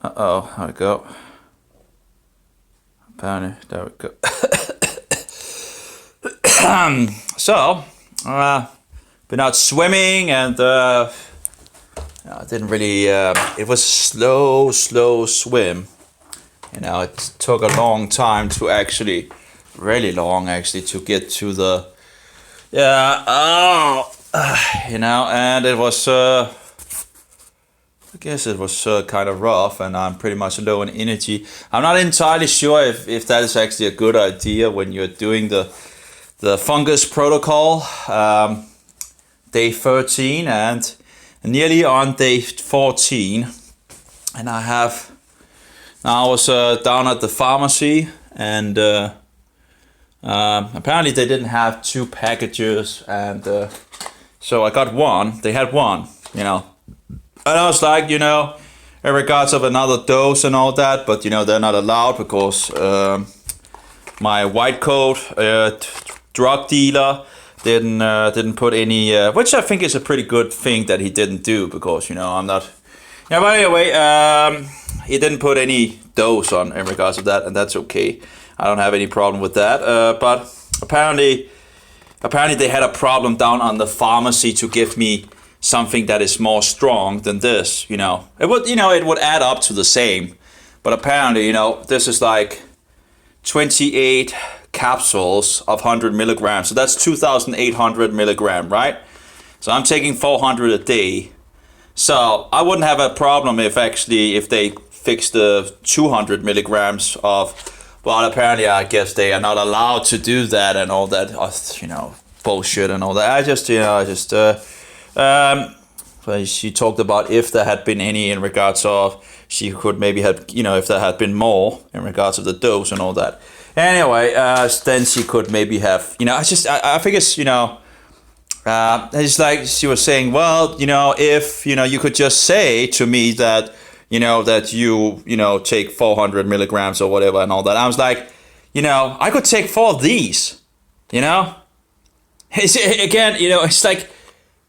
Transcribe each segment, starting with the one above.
Uh-oh, there we go. Apparently, there we go. So, been out swimming and I didn't really, it was a slow swim. You know, it took a long time to actually, really long actually, to get to the, you know, and it was, I guess it was kind of rough, and I'm pretty much low in energy. I'm not entirely sure if that is actually a good idea when you're doing the fungus protocol, day 13 and nearly on day 14. And I was down at the pharmacy, and apparently they didn't have 2 packages, and so I got one. They had one, you know. And I was like, you know, in regards of another dose and all that, but you know, they're not allowed because my white coat drug dealer didn't put any, which I think is a pretty good thing that he didn't do, because you know, I'm not. Yeah, but anyway, he didn't put any dose on in regards of that, and that's okay. I don't have any problem with that. But apparently they had a problem down on the pharmacy to give me something that is more strong than this, you know. It would add up to the same. But apparently, you know, this is like 28 capsules of 100 milligrams. So that's 2,800 milligram, right? So I'm taking 400 a day. So I wouldn't have a problem if they fixed the 200 milligrams of, well, apparently I guess they are not allowed to do that and all that, you know, bullshit and all that. She talked about if there had been any in regards of, she could maybe have, you know, if there had been more in regards of the dose and all that. Anyway, then she could maybe have, you know, I think it's, you know, it's like she was saying, well, you know, if, you know, you could just say to me that, you know, take 400 milligrams or whatever and all that. I was like, you know, I could take 4 of these, you know? Again, you know, it's like,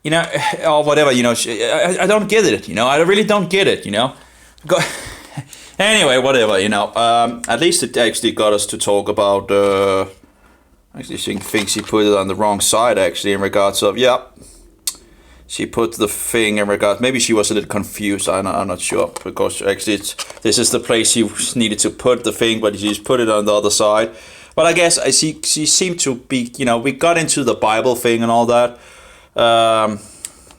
you know, or whatever, you know, I don't get it, you know, I really don't get it, you know. Anyway, whatever, you know, at least it actually got us to talk about, actually she thinks she put it on the wrong side, actually, in regards of, yeah, she put the thing in regards, maybe she was a little confused, I'm not sure, because actually this is the place she needed to put the thing, but she's put it on the other side. But I guess she seemed to be, you know, we got into the Bible thing and all that,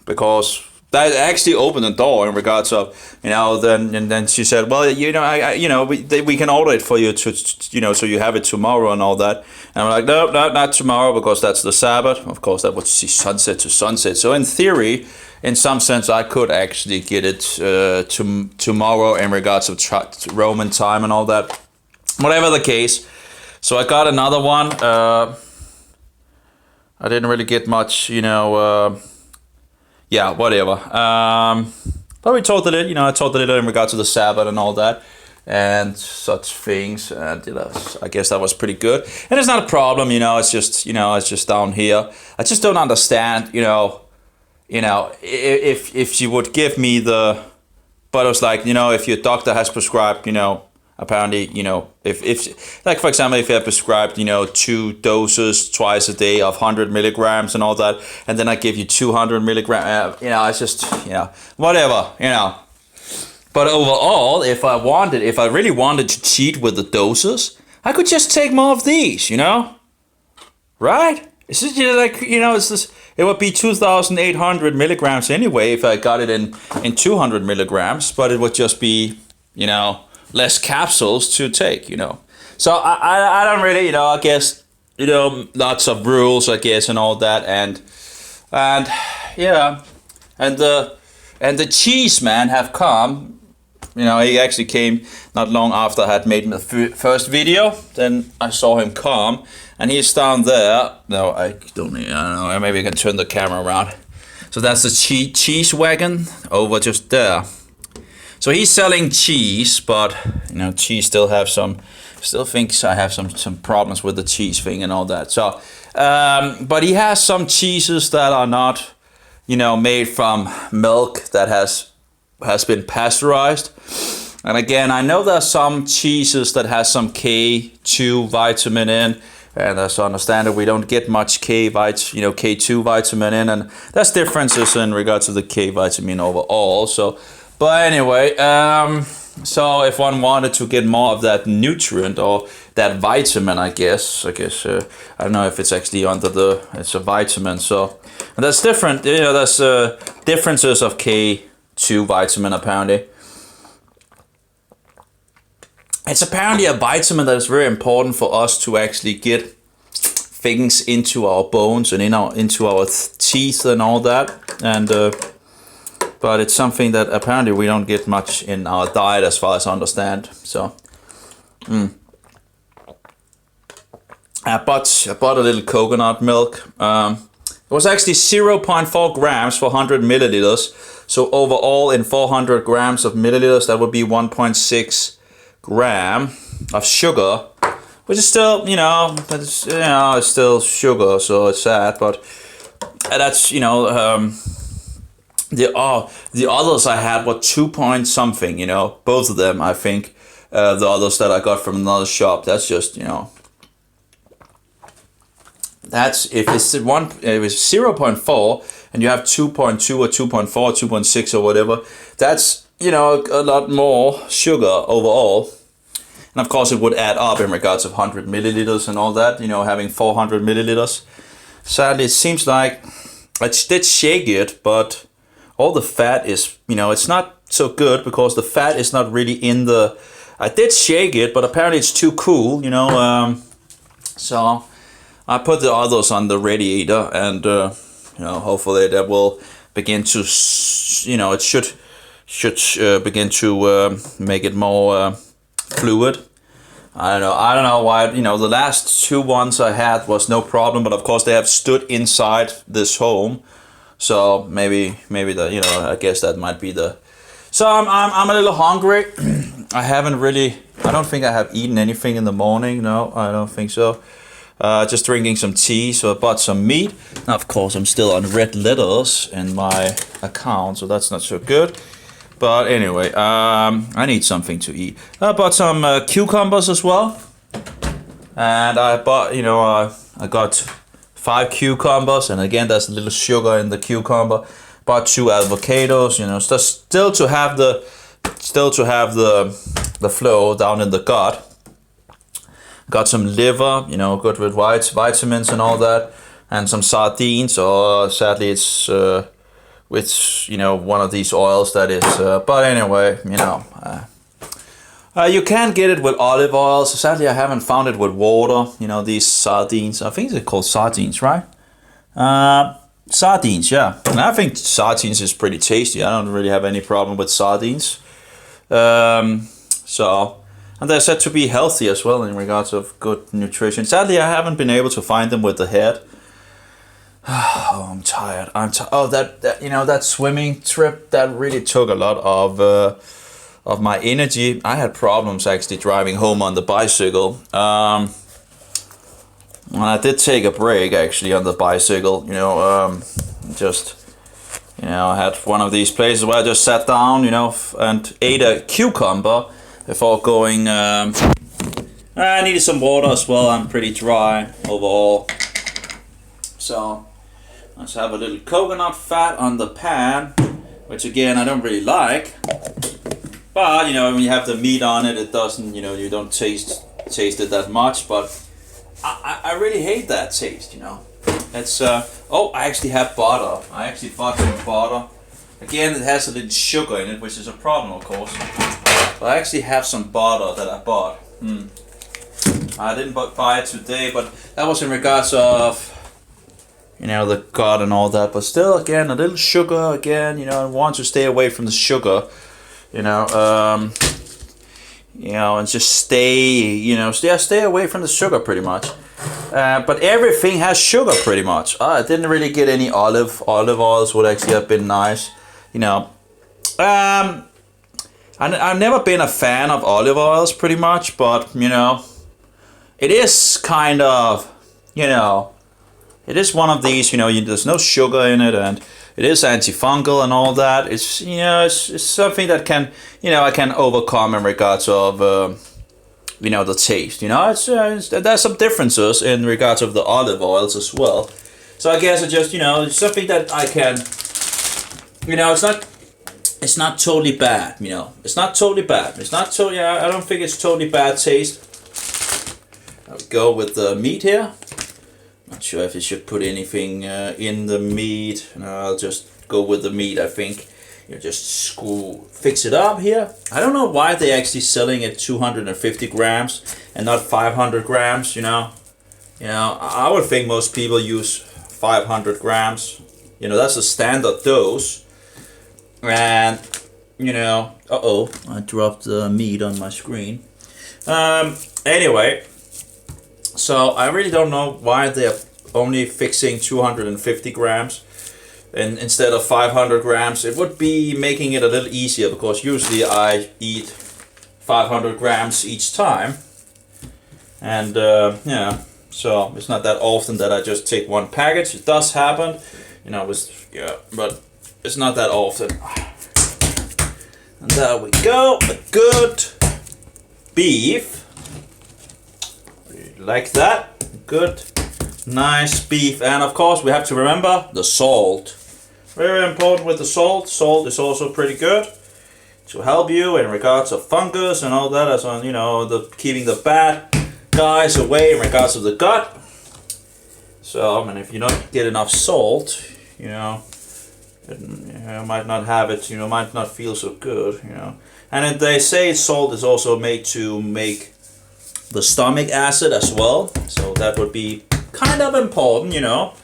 because that actually opened the door in regards of, you know, then she said, well, you know, we can order it for you to, you know, so you have it tomorrow and all that. And I'm like, no, not tomorrow, because that's the Sabbath. Of course, that would see sunset to sunset. So in theory, in some sense, I could actually get it tomorrow in regards of Roman time and all that. Whatever the case. So I got another one. I didn't really get much, you know, yeah, whatever. But we talked a little, you know, I talked a little in regards to the Sabbath and all that and such things. And you know, I guess that was pretty good. And it's not a problem, you know, it's just, you know, it's just down here. I just don't understand, you know, if she would give me the, but it was like, you know, if your doctor has prescribed, you know, apparently, you know, if like, for example, if you have prescribed, you know, 2 doses twice a day of 100 milligrams and all that, and then I give you 200 milligrams, you know, it's just, you know, whatever, you know. But overall, if I really wanted to cheat with the doses, I could just take more of these, you know, right? It's just, you know, like, you know, it's just, it would be 2,800 milligrams anyway if I got it in 200 milligrams, but it would just be, you know, less capsules to take, you know. So I don't really, you know, I guess, you know, lots of rules, I guess, and all that, and yeah, and the cheese man have come, you know, he actually came not long after I had made my first video. Then I saw him come, and he's down there. No, I don't know, maybe I can turn the camera around. So that's the cheese wagon over just there. So he's selling cheese, but you know, cheese still thinks I have some problems with the cheese thing and all that. So, but he has some cheeses that are not, you know, made from milk that has been pasteurized. And again, I know there's some cheeses that has some K2 vitamin in, and that's understandable. We don't get much K2 vitamin in, and there's differences in regards to the K vitamin overall. So, but anyway, so if one wanted to get more of that nutrient or that vitamin, I guess I don't know if it's actually it's a vitamin. So and that's different. There's differences of K2 vitamin apparently. It's apparently a vitamin that is very important for us to actually get things into our bones and into our teeth and all that. And but it's something that apparently we don't get much in our diet, as far as I understand. So, I bought a little coconut milk. It was actually 0.4 grams for 100 milliliters. So overall, in 400 grams of milliliters, that would be 1.6 gram of sugar, which is still, it's still sugar, so it's sad, but that's, the others I had were 2 point something, both of them, I think, the others that I got from another shop, that's just, that's, if it's 0.4 and you have 2.2 or 2.4, 2.6 or whatever, that's, a lot more sugar overall. And of course it would add up in regards of 100 milliliters and all that, having 400 milliliters. Sadly, it seems like I did shake it, but all the fat is, it's not so good because the fat is not really in the... I did shake it, but apparently it's too cool, so I put the others on the radiator and, hopefully that will begin to, it should begin to make it more fluid. I don't know why, the last two ones I had was no problem, but of course they have stood inside this home, so maybe I guess that might be the... So I'm a little hungry. I don't think I have eaten anything in the morning. No, I don't think so. Just drinking some tea, so I bought some meat. Now, of course, I'm still on red letters in my account, so that's not so good. But anyway, I need something to eat. I bought some cucumbers as well. And I bought, I got 5 cucumbers. And again, there's a little sugar in the cucumber. Bought 2 avocados, still to have the flow down in the gut. Got some liver, good with vitamins and all that. And some sardines, sadly it's... with one of these oils that is but anyway, you can get it with olive oil. So sadly I haven't found it with water. These sardines, I think they're called sardines, right? Sardines, yeah. And I think sardines is pretty tasty. I don't really have any problem with sardines. So, and they're said to be healthy as well in regards of good nutrition. Sadly I haven't been able to find them with the head. Oh, I'm tired. Oh, that swimming trip, that really took a lot of my energy. I had problems actually driving home on the bicycle. And I did take a break actually on the bicycle. I had one of these places where I just sat down, and ate a cucumber before going. I needed some water as well. I'm pretty dry overall. So let's have a little coconut fat on the pan, which again I don't really like. But when you have the meat on it, it doesn't. You don't taste it that much. But I really hate that taste. It's oh, I actually have butter. I actually bought some butter. Again, it has a little sugar in it, which is a problem, of course. But I actually have some butter that I bought. I didn't buy it today, but that was in regards of the gut and all that. But still, again, a little sugar. Again, I want to stay away from the sugar. And just stay away from the sugar pretty much. But everything has sugar pretty much. I didn't really get any olive oils. Would actually have been nice. I've never been a fan of olive oils pretty much, but it is kind of it is one of these. There's no sugar in it, and it is antifungal and all that. It's, you know, it's something that can, you know, I can overcome in regards of, you know, the taste. You know, there's some differences in regards of the olive oils as well. So I guess it's it's something that I can, you know, it's not totally bad. You know, it's not totally bad. It's not totally. I don't think it's totally bad taste. I'll go with the meat here. Not sure if it should put anything in the meat. No, I'll just go with the meat. I think just fix it up here. I don't know why they're actually selling it 250 grams and not 500 grams. You know, I would think most people use 500 grams. You know, that's a standard dose. And you know, I dropped the meat on my screen. Anyway. So I really don't know why they're only fixing 250 grams and instead of 500 grams. It would be making it a little easier because usually I eat 500 grams each time. And yeah, so it's not that often that I just take one package. It does happen, you know, but it's not that often. And there we go, a good beef. Like that, good, nice beef. And of course we have to remember the salt. Very important with the salt. Salt is also pretty good to help you in regards of fungus and all that, as on, you know, keeping the bad guys away in regards of the gut. So, I mean, if you don't get enough salt, you know, you might not have it, you know, might not feel so good, you know. And they say salt is also made to make the stomach acid as well, so that would be kind of important, you know,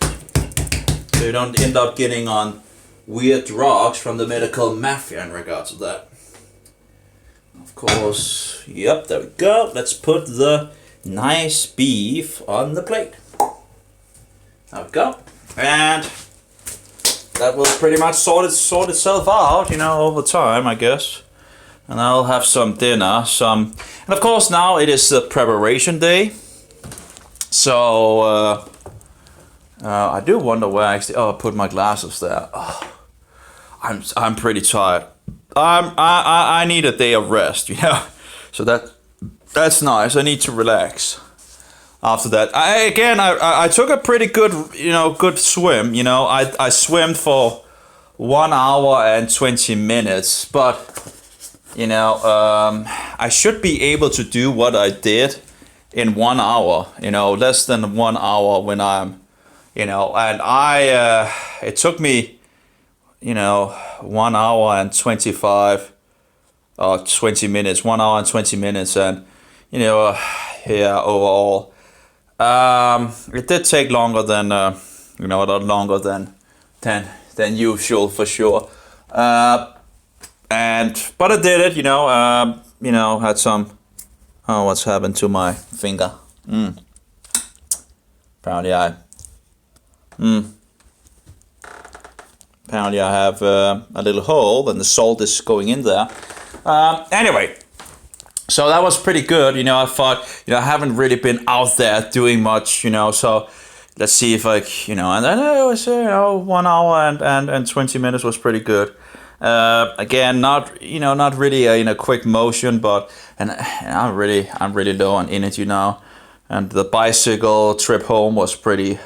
so you don't end up getting on weird drugs from the medical mafia in regards to that. Of course, yep, there we go. Let's put the nice beef on the plate. There we go. And that will pretty much sort itself out, you know, over time, I guess. And I'll have some dinner, and of course now it is the preparation day. So I do wonder where I actually. I put my glasses there. Oh, I'm pretty tired. I need a day of rest, you know. So that's nice. I need to relax. After that, I took a pretty good good swim. You know, I swam for 1 hour and 20 minutes, but. You know, I should be able to do what I did in 1 hour, you know, less than 1 hour when I'm, you know, and it took me, you know, 1 hour and 25 or 20 minutes, 1 hour and 20 minutes. And, you know, yeah, overall, it did take longer than, you know, a lot longer than usual for sure. But I did it, you know, had some, what's happened to my finger? Apparently I have a little hole and the salt is going in there. Anyway, so that was pretty good, you know. I thought, you know, I haven't really been out there doing much, you know, so let's see if you know, and then it was, you know, 1 hour and 20 minutes was pretty good. Again, not really in a quick motion, but I'm really low on energy now, and the bicycle trip home was pretty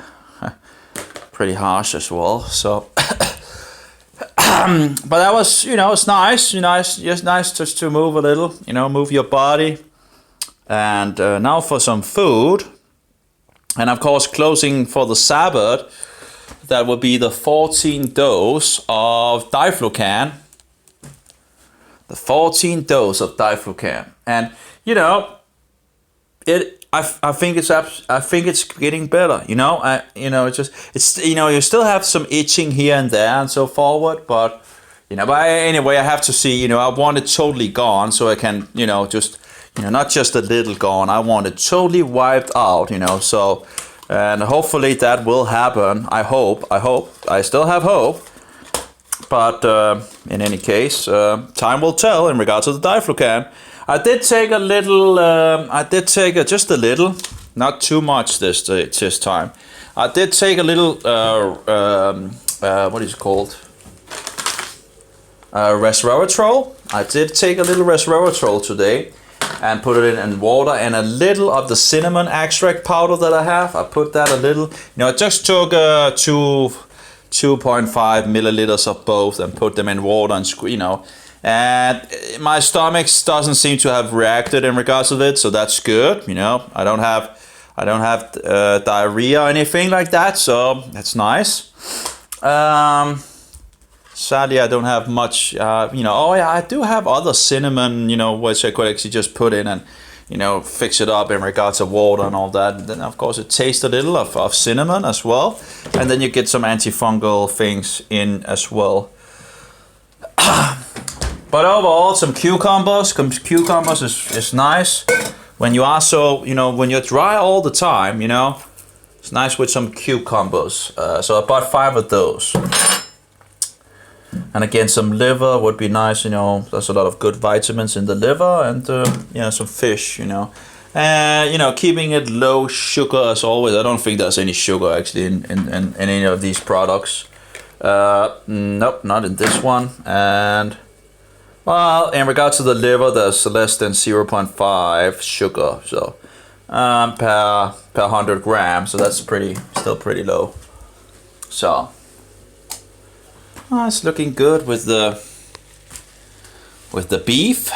harsh as well. So, but that was, you know, it's nice, just nice just to move a little, you know, move your body. And now for some food, and of course closing for the Sabbath. That will be the 14 dose of diflucan. The 14 dose of diflucan, and you know, I think it's getting better. You know, it's you know, you still have some itching here and there and so forward, but you know, but anyway, I have to see. You know, I want it totally gone so I can, you know, just, you know, not just a little gone. I want it totally wiped out. You know, so. And hopefully that will happen. I hope. I still have hope. But in any case, time will tell in regards to the diflucan. I did take a little. Just a little, not too much this time. I did take a little what is it called? Resveratrol. I did take a little resveratrol today and put it in water, and a little of the cinnamon extract powder that I have. I put that a little. I just took 2.5 milliliters of both and put them in water and and my stomach doesn't seem to have reacted in regards to it, so that's good. I don't have diarrhea or anything like that, so that's nice. Sadly, I don't have much. Oh yeah, I do have other cinnamon. Which I could actually just put in and fix it up in regards to water and all that. And then of course it tastes a little of cinnamon as well, and then you get some antifungal things in as well. But overall, some cucumbers. Cucumbers is nice when you are when you're dry all the time. It's nice with some cucumbers. So I bought 5 of those. And again, some liver would be nice. There's a lot of good vitamins in the liver, and some fish. Keeping it low sugar as always. I don't think there's any sugar actually in any of these products. Nope, not in this one. And well, in regards to the liver, there's less than 0.5 sugar, so per 100 grams. So that's still pretty low. So it's looking good with the beef.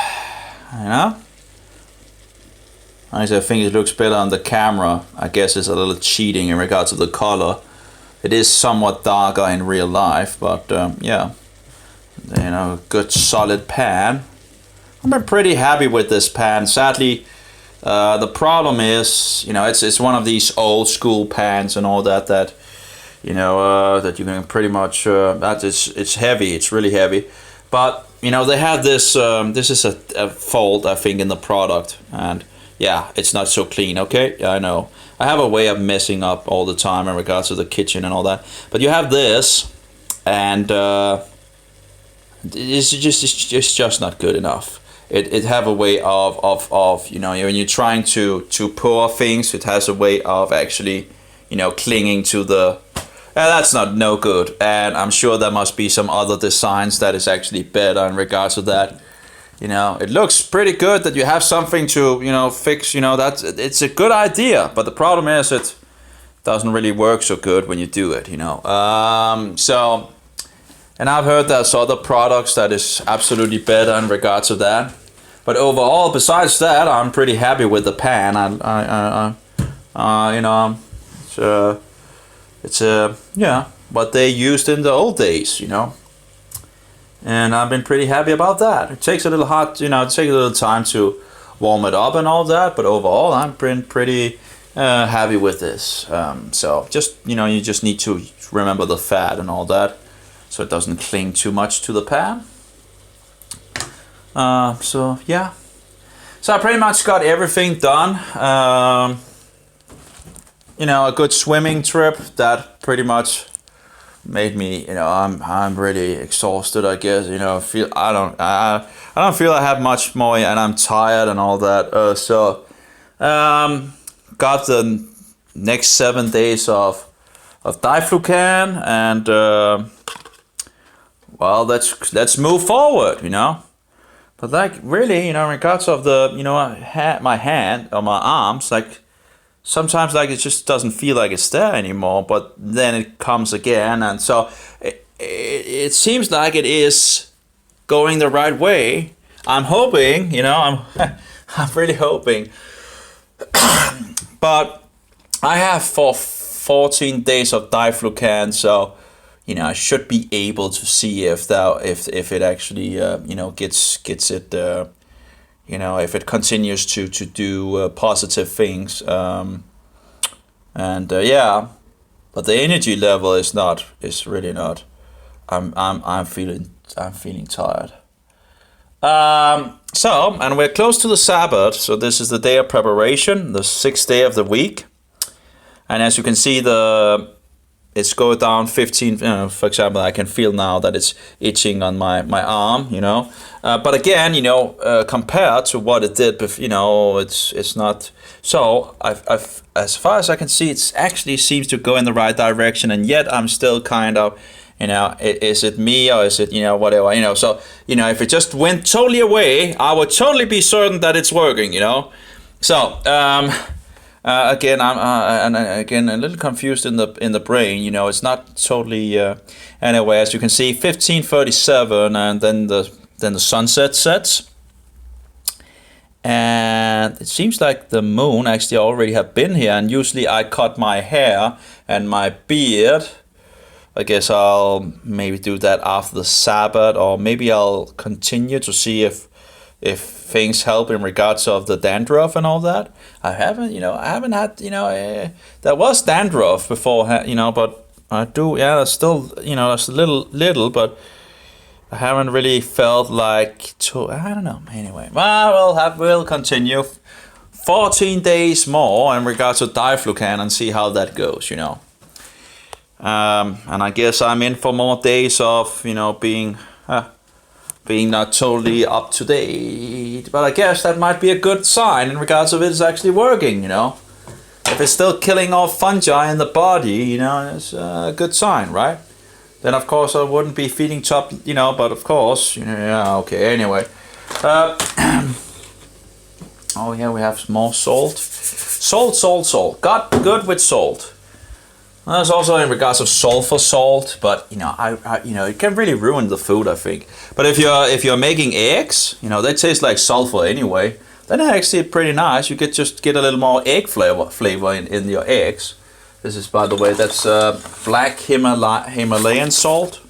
I think it looks better on the camera. I guess it's a little cheating in regards to the color. It is somewhat darker in real life, but yeah. Good solid pan. I'm pretty happy with this pan. Sadly, the problem is, it's one of these old school pans and all that that you can pretty much it's heavy. It's really heavy, but they have this. This is a fault I think in the product, and yeah, it's not so clean. Okay, yeah, I know. I have a way of messing up all the time in regards to the kitchen and all that. But you have this, and it's just not good enough. It have a way of when you're trying to pour things, it has a way of actually clinging to the. That's no good, and I'm sure there must be some other designs that is actually better in regards to that. It looks pretty good that you have something to fix. It's a good idea, but the problem is it doesn't really work so good when you do it. So. And I've heard there's other products that is absolutely better in regards to that. But overall, besides that, I'm pretty happy with the pan. It's what they used in the old days, And I've been pretty happy about that. It takes a little it takes a little time to warm it up and all that. But overall, I've been pretty happy with this. So just you just need to remember the fat and all that, so it doesn't cling too much to the pan. So yeah, so I pretty much got everything done. A good swimming trip that pretty much made me, I'm really exhausted. I guess I don't feel I have much more, and I'm tired and all that. Got the next 7 days of diflucan, and well, let's move forward, But really, in regards of the, my hand or my arms, sometimes it just doesn't feel like it's there anymore. But then it comes again, and so it seems like it is going the right way. I'm hoping, I'm really hoping. But I have for 14 days of diflucan, so. I should be able to see if it actually gets it if it continues to do positive things, yeah, but the energy level is really not. I'm feeling tired. So, and we're close to the Sabbath, so this is the day of preparation, the 6th day of the week, and as you can see it's go down 15, for example, I can feel now that it's itching on my arm, But again, compared to what it did before, it's not. So, as far as I can see, it actually seems to go in the right direction, and yet I'm still kind of, You know, is it me or is it, you know, whatever, you know? So, you know, if it just went totally away, I would totally be certain that it's working, you know? So, again, I'm again a little confused in the brain. You know, it's not totally. Anyway, as you can see, 15:37, and then the sunset sets, and it seems like the moon actually already have been here. And usually I cut my hair and my beard. I guess I'll maybe do that after the Sabbath, or maybe I'll continue to see if things help in regards of the dandruff and all that. I haven't had, there was dandruff before, you know, but I do, yeah, still, you know, it's a little, but I haven't really felt like I don't know. Anyway, well, we'll continue 14 days more in regards to diflucan and see how that goes, you know. And I guess I'm in for more days of, you know, being not totally up to date. But I guess that might be a good sign in regards of it's actually working, you know. If it's still killing off fungi in the body, you know, it's a good sign, right? Then of course I wouldn't be feeding top, you know, but of course, you know, yeah, okay, anyway. Oh yeah, we have more salt. Salt. Got good with salt. There's also in regards of sulfur salt, but you know, I you know, it can really ruin the food, I think. But if you're making eggs, you know, they taste like sulfur anyway. Then they're actually pretty nice. You could just get a little more egg flavor in your eggs. This is, by the way, that's black Himalayan salt.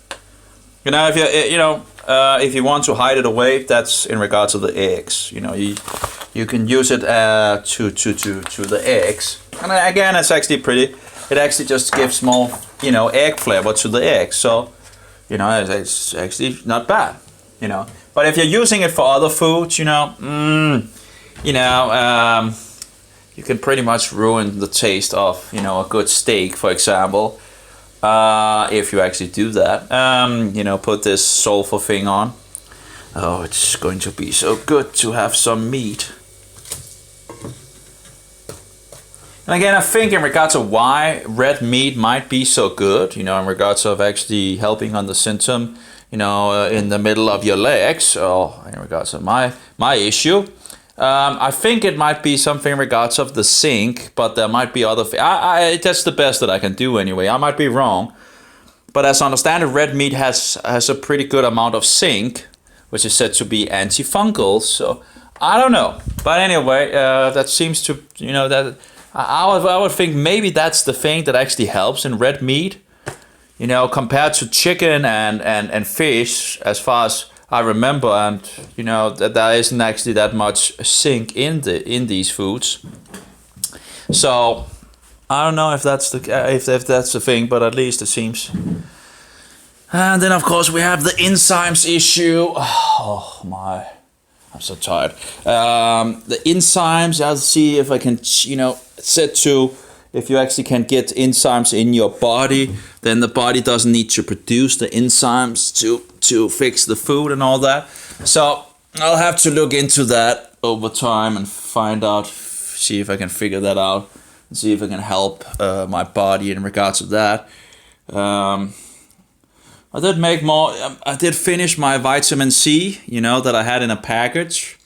You know, if you want to hide it away, that's in regards to the eggs. You know, you can use it to the eggs. And again, it's actually pretty. It actually just gives more, you know, egg flavor to the egg. So, you know, it's actually not bad, you know. But if you're using it for other foods, you know, you can pretty much ruin the taste of, you know, a good steak, for example. If you actually do that, you know, put this sulfur thing on. Oh, it's going to be so good to have some meat. And again, I think in regards to why red meat might be so good, you know, in regards of actually helping on the symptom, you know, in the middle of your legs, or in regards of my issue, I think it might be something in regards of the zinc, but there might be other things. That's the best that I can do anyway. I might be wrong, but as I understand it, red meat has a pretty good amount of zinc, which is said to be antifungal. So I don't know, but anyway, that seems to, you know, that. I would think maybe that's the thing that actually helps in red meat, you know, compared to chicken and fish, as far as I remember, and you know that there isn't actually that much zinc in these foods. So I don't know if that's the thing, but at least it seems. And then of course we have the enzymes issue. Oh my. I'm so tired. The enzymes, I'll see if I can, you know, set to, if you actually can get enzymes in your body, then the body doesn't need to produce the enzymes to fix the food and all that. So I'll have to look into that over time and find out, see if I can figure that out, and see if I can help my body in regards to that. I did finish my vitamin C, you know, that I had in a package.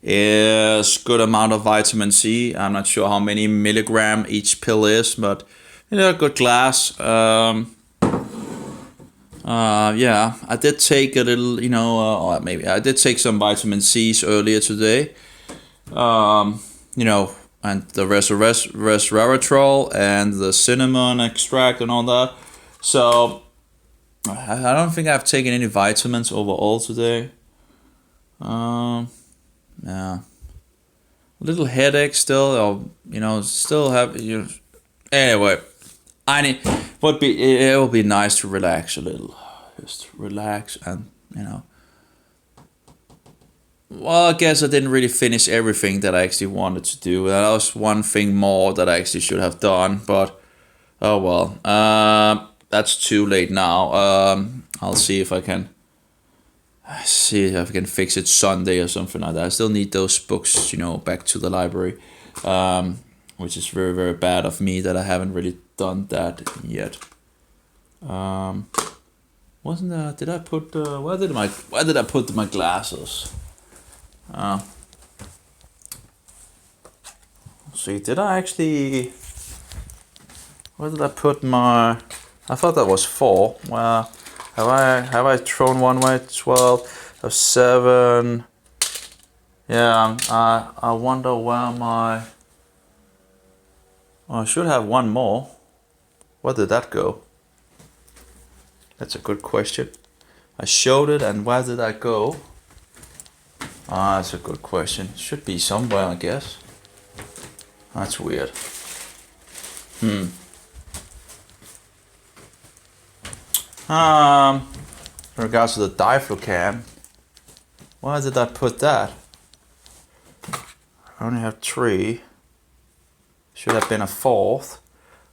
It's good amount of vitamin C. I'm not sure how many milligram each pill is, but you know, a good glass. Yeah, I did take a little, you know, or maybe I did take some vitamin C's earlier today. You know, and the resveratrol and the cinnamon extract and all that. So I don't think I've taken any vitamins overall today. Yeah, a little headache still, or you know, still have you know. Anyway, it would be nice to relax a little, just relax and you know. Well, I guess I didn't really finish everything that I actually wanted to do. That was one thing more that I actually should have done, but oh well. That's too late now. I'll see if I can fix it Sunday or something like that. I still need those books, you know, back to the library, which is very, very bad of me that I haven't really done that yet. Wasn't there? Did I put? Where did I put my glasses? See, did I actually? Where did I put my? I thought that was 4. Well, have I thrown one way? 12, 7. Yeah. I wonder where my. Oh, I should have one more. Where did that go? That's a good question. I showed it, and where did I go? That's a good question. Should be somewhere, I guess. That's weird. In regards to the diaphragm, where did I put that? I only have 3. Should have been a 4th,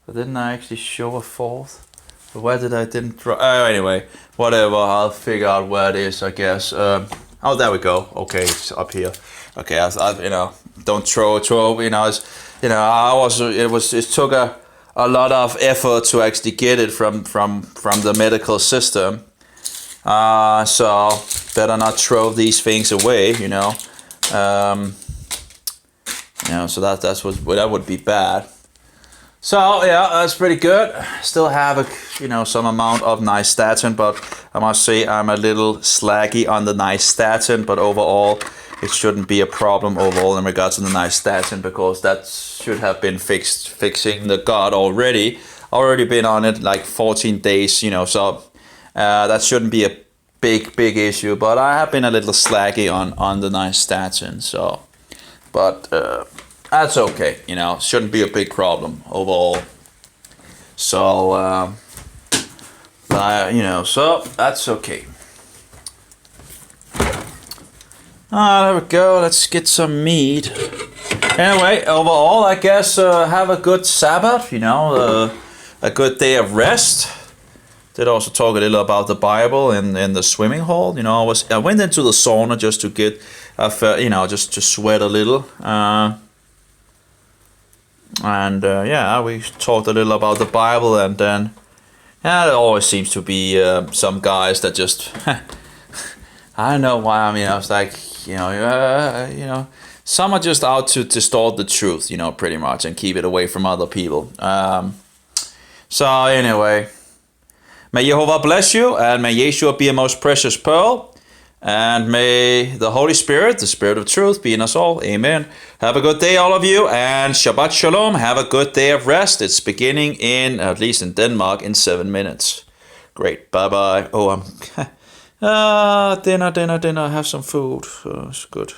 but didn't I actually show a 4th? But where did I didn't draw? Oh, anyway, whatever. I'll figure out where it is, I guess. Oh, there we go. Okay, it's up here. Okay, I don't throw. It took a lot of effort to actually get it from the medical system. So better not throw these things away, so that would be bad. So yeah, that's pretty good. Still have some amount of nystatin, but I must say I'm a little slaggy on the nystatin. But overall, it shouldn't be a problem overall in regards to the nystatin, because that should have been fixing the gut already. Already been on it like 14 days, so that shouldn't be a big issue. But I have been a little slaggy on the nystatin, so. But that's okay, shouldn't be a big problem overall. So, so that's okay. There we go, let's get some meat. Anyway, overall, I guess have a good Sabbath, a good day of rest. Did also talk a little about the Bible in the swimming hole. I went into the sauna just to get, just to sweat a little. We talked a little about the Bible, and then there always seems to be some guys that just I don't know why. I was like, some are just out to distort the truth, pretty much, and keep it away from other people. So anyway, may Jehovah bless you, and may Yeshua be a most precious pearl. And may the Holy Spirit, the Spirit of truth, be in us all. Amen. Have a good day, all of you. And Shabbat Shalom. Have a good day of rest. It's beginning at least in Denmark, in 7 minutes. Great. Bye-bye. Oh, dinner. Have some food. It's good.